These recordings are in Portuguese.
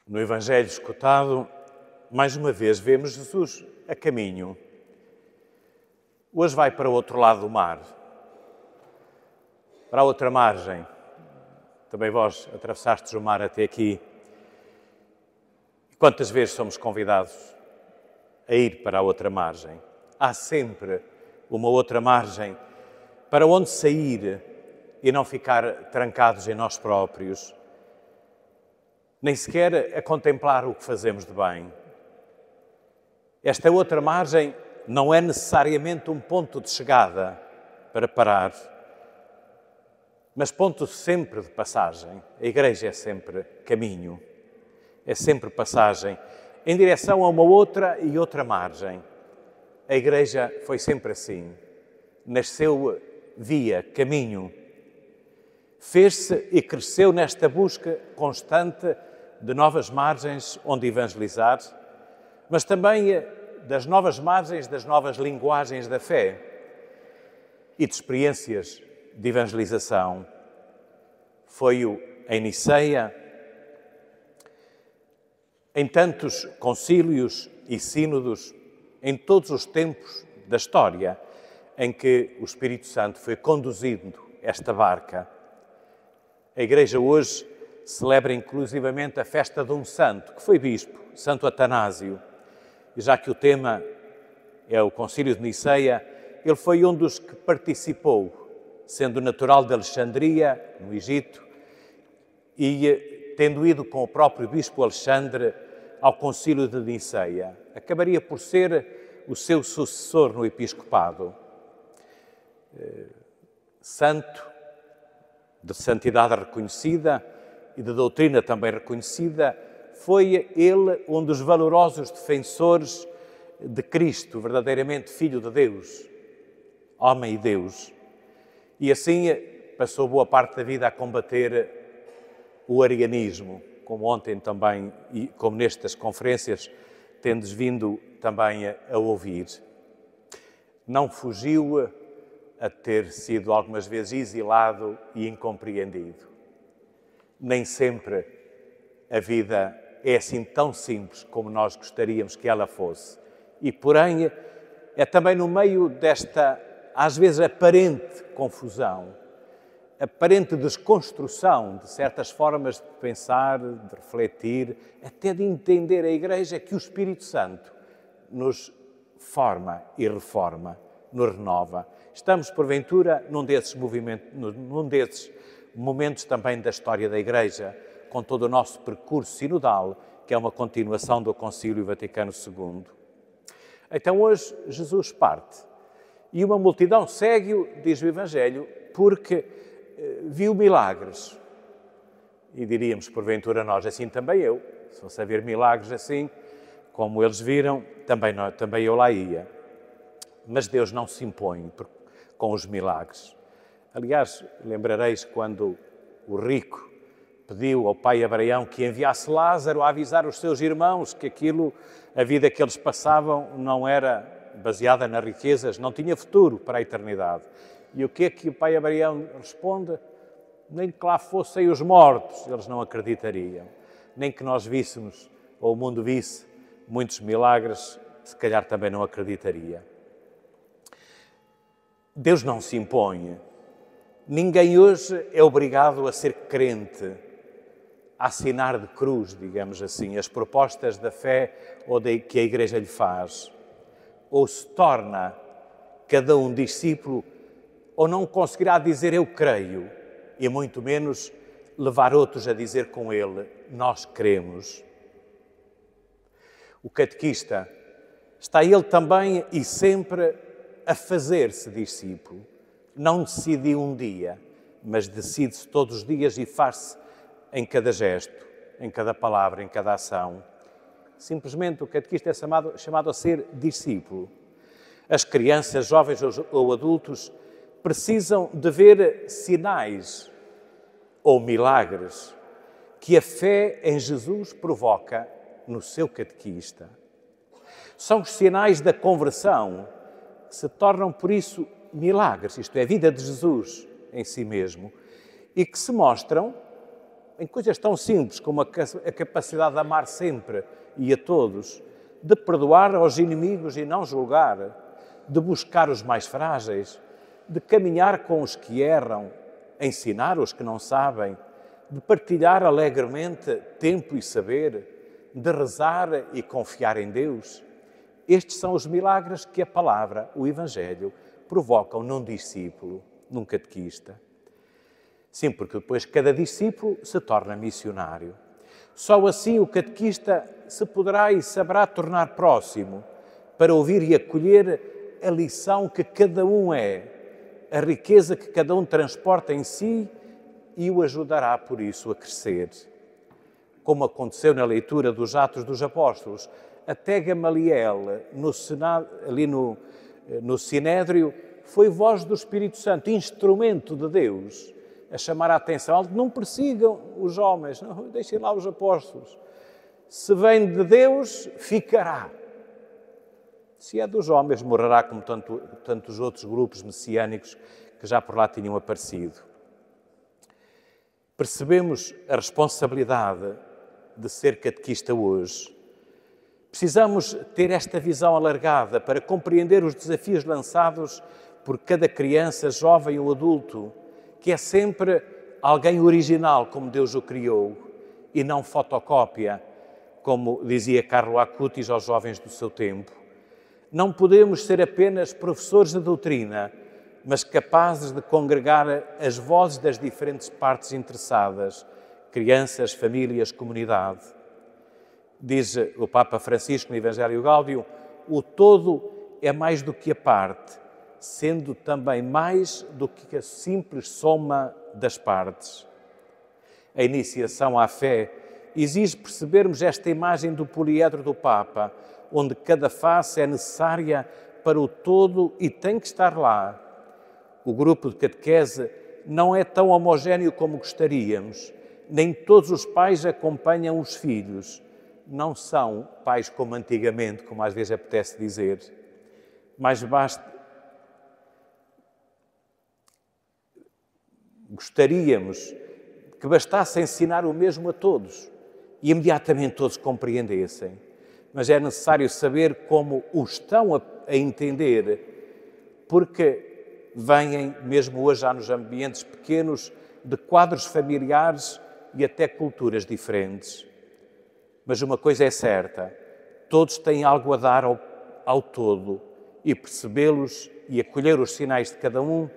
No Evangelho escutado, mais uma vez vemos Jesus a caminho. Hoje vai para o outro lado do mar, para a outra margem. Também vós atravessastes o mar até aqui. Quantas vezes somos convidados a ir para a outra margem? Há sempre uma outra margem para onde sair e não ficar trancados em nós próprios, nem sequer a contemplar o que fazemos de bem. Esta outra margem não é necessariamente um ponto de chegada para parar, mas ponto sempre de passagem. A Igreja é sempre caminho, é sempre passagem, em direção a uma outra e outra margem. A Igreja foi sempre assim, nasceu via, caminho, fez-se e cresceu nesta busca constante de novas margens onde evangelizar, mas também das novas margens, das novas linguagens da fé e de experiências de evangelização. Foi em Niceia, em tantos concílios e sínodos, em todos os tempos da história, em que o Espírito Santo foi conduzindo esta barca. A Igreja hoje celebra inclusivamente a festa de um santo, que foi bispo, Santo Atanásio. E já que o tema é o Concílio de Niceia, ele foi um dos que participou, sendo natural de Alexandria, no Egito, e tendo ido com o próprio bispo Alexandre ao Concílio de Niceia. Acabaria por ser o seu sucessor no episcopado. Santo, de santidade reconhecida e de doutrina também reconhecida, foi ele um dos valorosos defensores de Cristo, verdadeiramente Filho de Deus, homem e Deus. E assim passou boa parte da vida a combater o arianismo, como ontem também, e como nestas conferências tendes vindo também a ouvir. Não fugiu a ter sido algumas vezes exilado e incompreendido. Nem sempre a vida é assim tão simples como nós gostaríamos que ela fosse. E, porém, é também no meio desta, às vezes, aparente confusão, aparente desconstrução de certas formas de pensar, de refletir, até de entender a Igreja, que o Espírito Santo nos forma e reforma, nos renova. Estamos, porventura, num desses momentos também da história da Igreja, com todo o nosso percurso sinodal, que é uma continuação do Concílio Vaticano II. Então hoje Jesus parte e uma multidão segue-o, diz o Evangelho, porque viu milagres. E diríamos, porventura, nós, assim também eu, se fosse haver milagres assim, como eles viram, também eu lá ia. Mas Deus não se impõe com os milagres. Aliás, lembrareis quando o rico pediu ao pai Abraão que enviasse Lázaro a avisar os seus irmãos que a vida que eles passavam não era baseada nas riquezas, não tinha futuro para a eternidade. E o que o pai Abraão responde? Nem que lá fossem os mortos, eles não acreditariam. Nem que nós víssemos, ou o mundo visse, muitos milagres, se calhar também não acreditaria. Deus não se impõe. Ninguém hoje é obrigado a ser crente, a assinar de cruz, digamos assim, as propostas da fé que a Igreja lhe faz. Ou se torna cada um discípulo, ou não conseguirá dizer eu creio, e muito menos levar outros a dizer com ele nós cremos. O catequista está ele também e sempre a fazer-se discípulo. Não decide um dia, mas decide-se todos os dias e faz-se em cada gesto, em cada palavra, em cada ação. Simplesmente o catequista é chamado a ser discípulo. As crianças, jovens ou adultos precisam de ver sinais ou milagres que a fé em Jesus provoca no seu catequista. São os sinais da conversão que se tornam, por isso, milagres, isto é, a vida de Jesus em si mesmo, e que se mostram em coisas tão simples como a capacidade de amar sempre e a todos, de perdoar aos inimigos e não julgar, de buscar os mais frágeis, de caminhar com os que erram, ensinar os que não sabem, de partilhar alegremente tempo e saber, de rezar e confiar em Deus. Estes são os milagres que a palavra, o Evangelho, provocam num discípulo, num catequista. Sim, porque depois cada discípulo se torna missionário. Só assim o catequista se poderá e saberá tornar próximo para ouvir e acolher a lição que cada um é, a riqueza que cada um transporta em si e o ajudará, por isso, a crescer. Como aconteceu na leitura dos Atos dos Apóstolos, até Gamaliel, no Sinédrio, foi voz do Espírito Santo, instrumento de Deus, a chamar a atenção. Não persigam os homens, não, deixem lá os apóstolos. Se vem de Deus, ficará. Se é dos homens, morrerá como tantos outros grupos messiânicos que já por lá tinham aparecido. Percebemos a responsabilidade de ser catequista hoje. Precisamos ter esta visão alargada para compreender os desafios lançados por cada criança, jovem ou adulto, que é sempre alguém original, como Deus o criou, e não fotocópia, como dizia Carlo Acutis aos jovens do seu tempo. Não podemos ser apenas professores de doutrina, mas capazes de congregar as vozes das diferentes partes interessadas, crianças, famílias, comunidade. Diz o Papa Francisco no Evangelho Gáudio, o todo é mais do que a parte, sendo também mais do que a simples soma das partes. A iniciação à fé exige percebermos esta imagem do poliedro do Papa, onde cada face é necessária para o todo e tem que estar lá. O grupo de catequese não é tão homogéneo como gostaríamos, nem todos os pais acompanham os filhos. Não são pais como antigamente, como às vezes apetece dizer. Mas gostaríamos que bastasse ensinar o mesmo a todos e imediatamente todos compreendessem. Mas é necessário saber como o estão a entender, porque vêm, mesmo hoje já nos ambientes pequenos, de quadros familiares e até culturas diferentes. Mas uma coisa é certa, todos têm algo a dar ao todo e percebê-los e acolher os sinais de cada um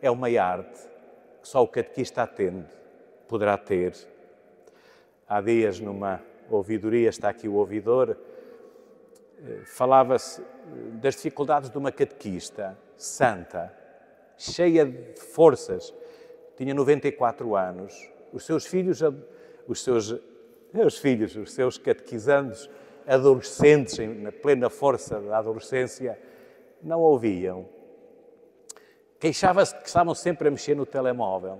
é uma arte que só o catequista poderá ter. Há dias, numa ouvidoria, está aqui o ouvidor, falava-se das dificuldades de uma catequista santa, cheia de forças, tinha 94 anos, os seus catequizandos, adolescentes, na plena força da adolescência, não ouviam. Queixava-se que estavam sempre a mexer no telemóvel.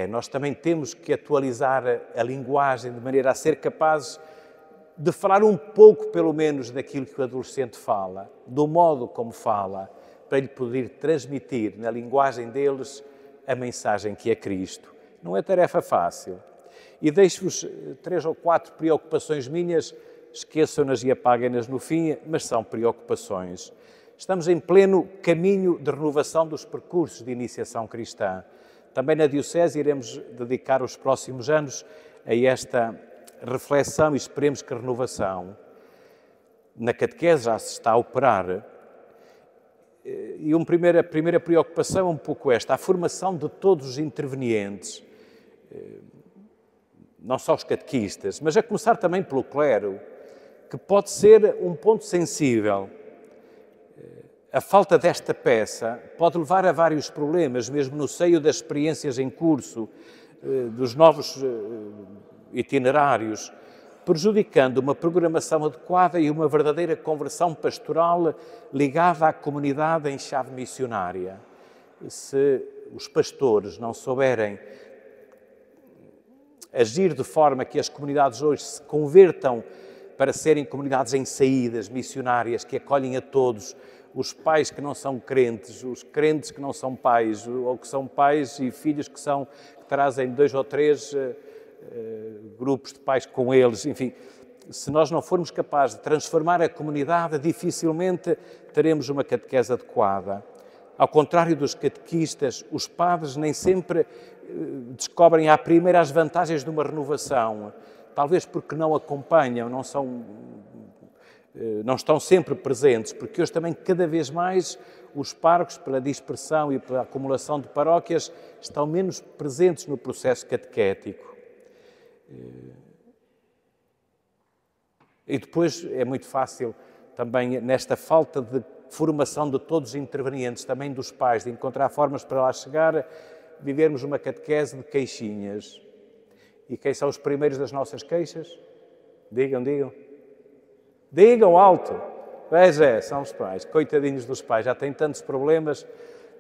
Nós também temos que atualizar a linguagem de maneira a ser capazes de falar um pouco, pelo menos, daquilo que o adolescente fala, do modo como fala, para lhe poder transmitir na linguagem deles a mensagem que é Cristo. Não é tarefa fácil. E deixo-vos 3 ou 4 preocupações minhas, esqueçam-nas e apaguem-nas no fim, mas são preocupações. Estamos em pleno caminho de renovação dos percursos de iniciação cristã. Também na Diocese iremos dedicar os próximos anos a esta reflexão e esperemos que a renovação. Na catequese já se está a operar. E a primeira preocupação é um pouco esta, a formação de todos os intervenientes, não só os catequistas, mas a começar também pelo clero, que pode ser um ponto sensível. A falta desta peça pode levar a vários problemas, mesmo no seio das experiências em curso, dos novos itinerários, prejudicando uma programação adequada e uma verdadeira conversão pastoral ligada à comunidade em chave missionária. Se os pastores não souberem agir de forma que as comunidades hoje se convertam para serem comunidades em saídas missionárias que acolhem a todos, os pais que não são crentes, os crentes que não são pais, ou que são pais e filhos que trazem 2 ou 3 grupos de pais com eles, enfim. Se nós não formos capazes de transformar a comunidade, dificilmente teremos uma catequese adequada. Ao contrário dos catequistas, os padres nem sempre descobrem à primeira as vantagens de uma renovação, talvez porque não acompanham, não estão sempre presentes, porque hoje também cada vez mais os párocos, pela dispersão e pela acumulação de paróquias, estão menos presentes no processo catequético. E depois é muito fácil também, nesta falta de formação de todos os intervenientes, também dos pais, de encontrar formas para lá chegar, vivermos uma catequese de queixinhas. E quem são os primeiros das nossas queixas? Digam. Digam alto. Veja, são os pais. Coitadinhos dos pais, já têm tantos problemas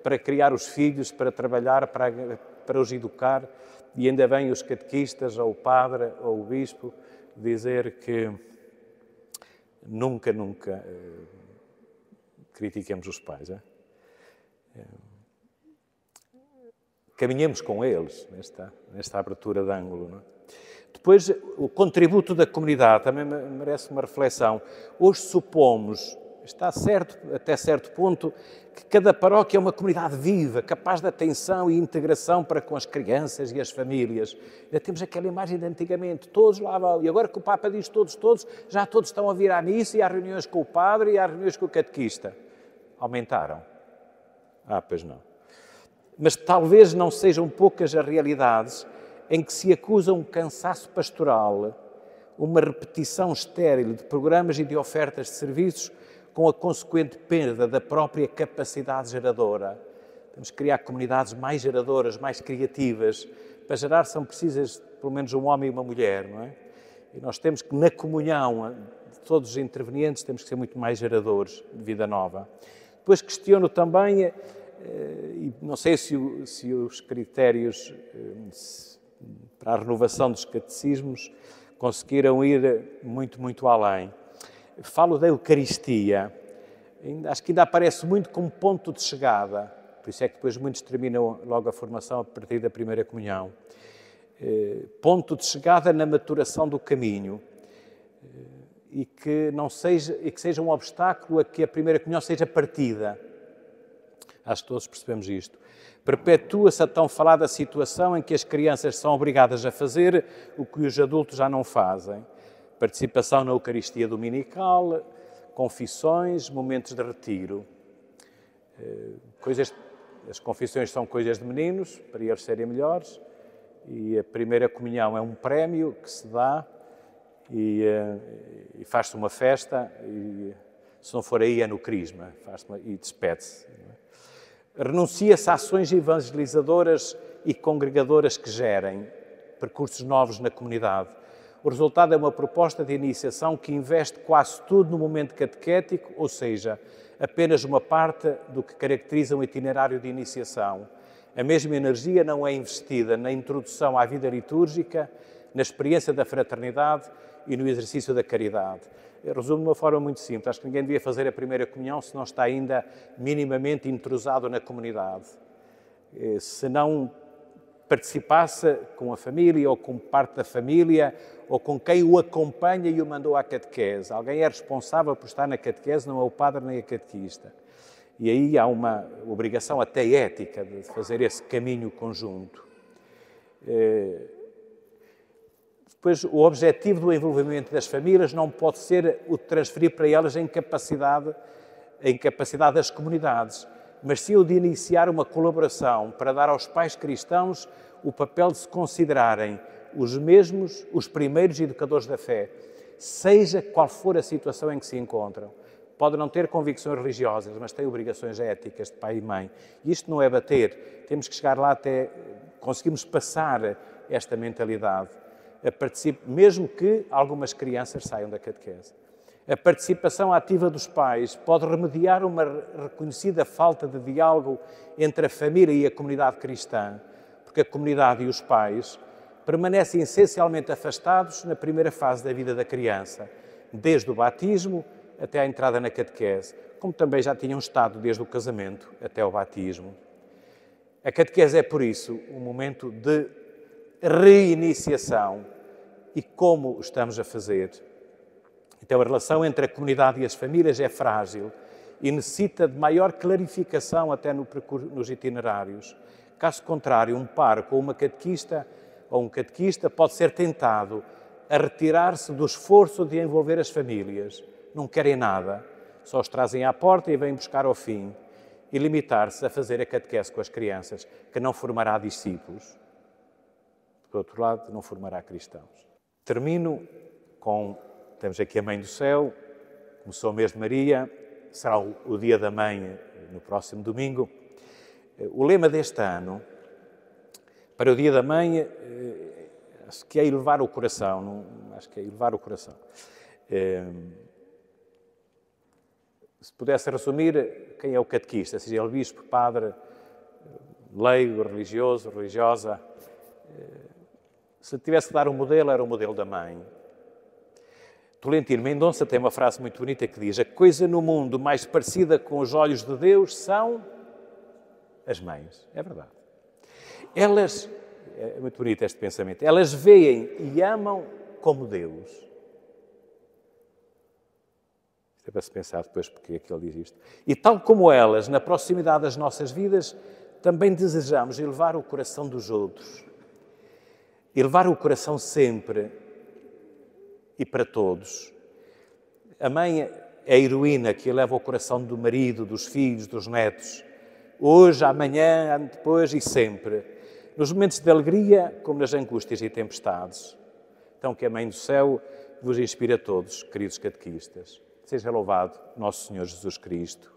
para criar os filhos, para trabalhar, para os educar, e ainda vêm os catequistas, ou o padre, ou o bispo, dizer que nunca critiquemos os pais. Caminhemos com eles nesta abertura de ângulo. Não é? Depois, o contributo da comunidade também merece uma reflexão. Hoje supomos, está certo, até certo ponto, que cada paróquia é uma comunidade viva, capaz de atenção e integração para com as crianças e as famílias. Ainda temos aquela imagem de antigamente, todos lá vão. E agora que o Papa diz todos, já todos estão a vir à missa e às reuniões com o padre e às reuniões com o catequista. Aumentaram? Pois não. Mas talvez não sejam poucas as realidades em que se acusa um cansaço pastoral, uma repetição estéril de programas e de ofertas de serviços, com a consequente perda da própria capacidade geradora. Temos que criar comunidades mais geradoras, mais criativas. Para gerar são precisas pelo menos um homem e uma mulher, não é? E nós temos que, na comunhão de todos os intervenientes, temos que ser muito mais geradores de vida nova. Depois questiono também, e não sei se os critérios para a renovação dos catecismos conseguiram ir muito além. Falo da Eucaristia. Acho que ainda aparece muito como ponto de chegada. Por isso é que depois muitos terminam logo a formação a partir da primeira comunhão. Ponto de chegada na maturação do caminho. E que seja um obstáculo a que a primeira comunhão seja partida. Acho que todos percebemos isto. Perpetua-se a tão falada situação em que as crianças são obrigadas a fazer o que os adultos já não fazem. Participação na Eucaristia dominical, confissões, momentos de retiro. As confissões são coisas de meninos, para eles serem melhores, e a primeira comunhão é um prémio que se dá e faz-se uma festa, e se não for aí é no crisma, e despede-se. Renuncia-se a ações evangelizadoras e congregadoras que gerem percursos novos na comunidade. O resultado é uma proposta de iniciação que investe quase tudo no momento catequético, ou seja, apenas uma parte do que caracteriza um itinerário de iniciação. A mesma energia não é investida na introdução à vida litúrgica, na experiência da fraternidade e no exercício da caridade. Eu resumo de uma forma muito simples. Acho que ninguém devia fazer a primeira comunhão se não está ainda minimamente entrosado na comunidade. Se não participasse com a família ou com parte da família ou com quem o acompanha e o mandou à catequese. Alguém é responsável por estar na catequese, não é o padre nem a catequista. E aí há uma obrigação até ética de fazer esse caminho conjunto. Depois, o objetivo do envolvimento das famílias não pode ser o de transferir para elas a incapacidade das comunidades, mas sim o de iniciar uma colaboração para dar aos pais cristãos o papel de se considerarem os mesmos, os primeiros educadores da fé, seja qual for a situação em que se encontram. Pode não ter convicções religiosas, mas tem obrigações éticas de pai e mãe. E isto não é bater, temos que chegar lá até conseguirmos passar esta mentalidade, mesmo que algumas crianças saiam da catequese. A participação ativa dos pais pode remediar uma reconhecida falta de diálogo entre a família e a comunidade cristã, porque a comunidade e os pais permanecem essencialmente afastados na primeira fase da vida da criança, desde o batismo até à entrada na catequese, como também já tinham estado desde o casamento até o batismo. A catequese é, por isso, um momento de reiniciação e como estamos a fazer. Então, a relação entre a comunidade e as famílias é frágil e necessita de maior clarificação até nos itinerários. Caso contrário, um par com uma catequista ou um catequista pode ser tentado a retirar-se do esforço de envolver as famílias. Não querem nada, só os trazem à porta e vêm buscar ao fim, e limitar-se a fazer a catequese com as crianças, que não formará discípulos. Por outro lado, não formará cristãos. Termino com, temos aqui a Mãe do Céu, começou mesmo Maria, será o Dia da Mãe no próximo domingo. O lema deste ano, para o Dia da Mãe, acho que é elevar o coração, acho que é elevar o coração. Se pudesse resumir, quem é o catequista, seja ele bispo, padre, leigo, religioso, religiosa, se tivesse que dar um modelo, era o modelo da mãe. Tolentino Mendonça tem uma frase muito bonita que diz: a coisa no mundo mais parecida com os olhos de Deus são as mães. É verdade. Elas, é muito bonito este pensamento, elas veem e amam como Deus. Isto é para se pensar depois porque é que ele diz isto. E tal como elas, na proximidade das nossas vidas, também desejamos elevar o coração dos outros. Elevar o coração sempre e para todos. A mãe é a heroína que eleva o coração do marido, dos filhos, dos netos. Hoje, amanhã, depois e sempre. Nos momentos de alegria, como nas angústias e tempestades. Então, que a Mãe do Céu vos inspire a todos, queridos catequistas. Seja louvado nosso Senhor Jesus Cristo.